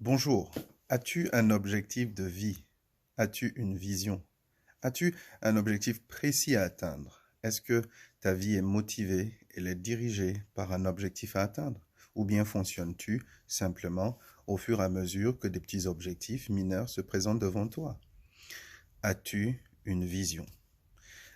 Bonjour, as-tu un objectif de vie? As-tu une vision? As-tu un objectif précis à atteindre? Est-ce que ta vie est motivée, elle est dirigée par un objectif à atteindre? Ou bien fonctionnes-tu simplement au fur et à mesure que des petits objectifs mineurs se présentent devant toi? As-tu une vision?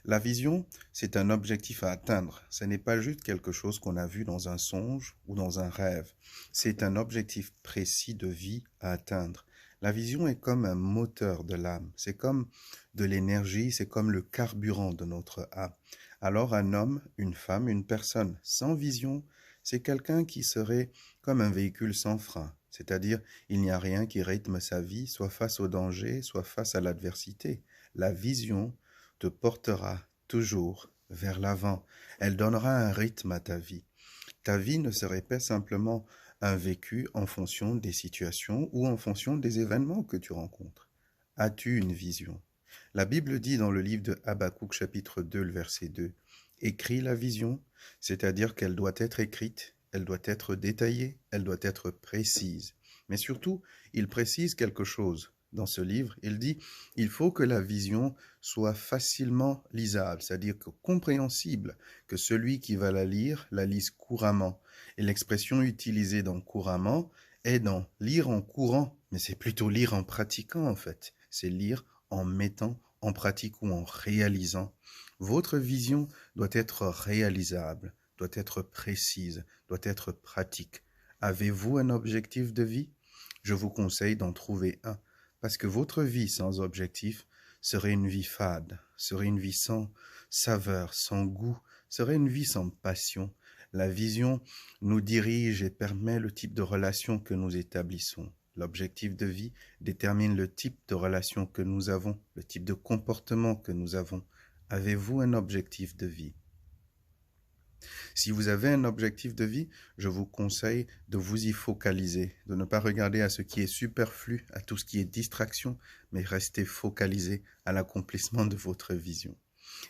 La vision, c'est un objectif à atteindre. Ce n'est pas juste quelque chose qu'on a vu dans un songe ou dans un rêve. C'est un objectif précis de vie à atteindre. La vision est comme un moteur de l'âme. C'est comme de l'énergie, c'est comme le carburant de notre âme. Alors un homme, une femme, une personne sans vision, c'est quelqu'un qui serait comme un véhicule sans frein. C'est-à-dire, il n'y a rien qui rythme sa vie, soit face au danger, soit face à l'adversité. La vision te portera toujours vers l'avant. Elle donnera un rythme à ta vie. Ta vie ne serait pas simplement un vécu en fonction des situations ou en fonction des événements que tu rencontres. As-tu une vision? La Bible dit dans le livre de Habakkuk chapitre 2, le verset 2, écris la vision, c'est-à-dire qu'elle doit être écrite, elle doit être détaillée, elle doit être précise. Mais surtout, il précise quelque chose. Dans ce livre, il dit, il faut que la vision soit facilement lisable, c'est-à-dire que compréhensible, que celui qui va la lise couramment. Et l'expression utilisée dans couramment est dans lire en courant, mais c'est plutôt lire en pratiquant en fait. C'est lire en mettant en pratique ou en réalisant. Votre vision doit être réalisable, doit être précise, doit être pratique. Avez-vous un objectif de vie? Je vous conseille d'en trouver un, parce que votre vie sans objectif serait une vie fade, serait une vie sans saveur, sans goût, serait une vie sans passion. La vision nous dirige et permet le type de relation que nous établissons. L'objectif de vie détermine le type de relation que nous avons, le type de comportement que nous avons. Avez-vous un objectif de vie? Si vous avez un objectif de vie, je vous conseille de vous y focaliser, de ne pas regarder à ce qui est superflu, à tout ce qui est distraction, mais rester focalisé à l'accomplissement de votre vision.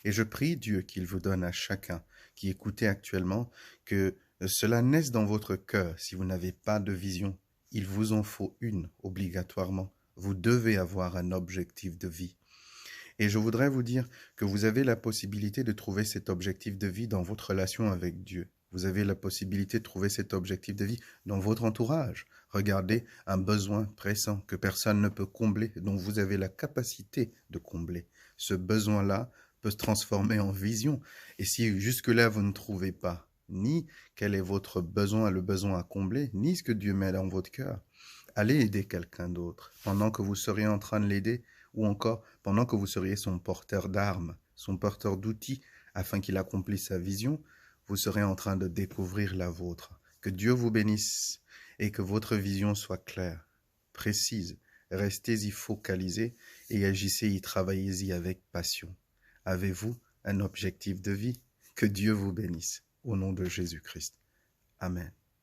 Et je prie Dieu qu'il vous donne à chacun qui écoutez actuellement que cela naisse dans votre cœur. Si vous n'avez pas de vision, il vous en faut une obligatoirement. Vous devez avoir un objectif de vie. Et je voudrais vous dire que vous avez la possibilité de trouver cet objectif de vie dans votre relation avec Dieu. Vous avez la possibilité de trouver cet objectif de vie dans votre entourage. Regardez un besoin pressant que personne ne peut combler, dont vous avez la capacité de combler. Ce besoin-là peut se transformer en vision. Et si jusque-là vous ne trouvez pas ni quel est votre besoin, le besoin à combler, ni ce que Dieu met dans votre cœur, allez aider quelqu'un d'autre pendant que vous seriez en train de l'aider ou encore pendant que vous seriez son porteur d'armes, son porteur d'outils afin qu'il accomplisse sa vision, vous serez en train de découvrir la vôtre. Que Dieu vous bénisse et que votre vision soit claire, précise. Restez-y focalisés et agissez-y, travaillez-y avec passion. Avez-vous un objectif de vie? Que Dieu vous bénisse. Au nom de Jésus-Christ. Amen.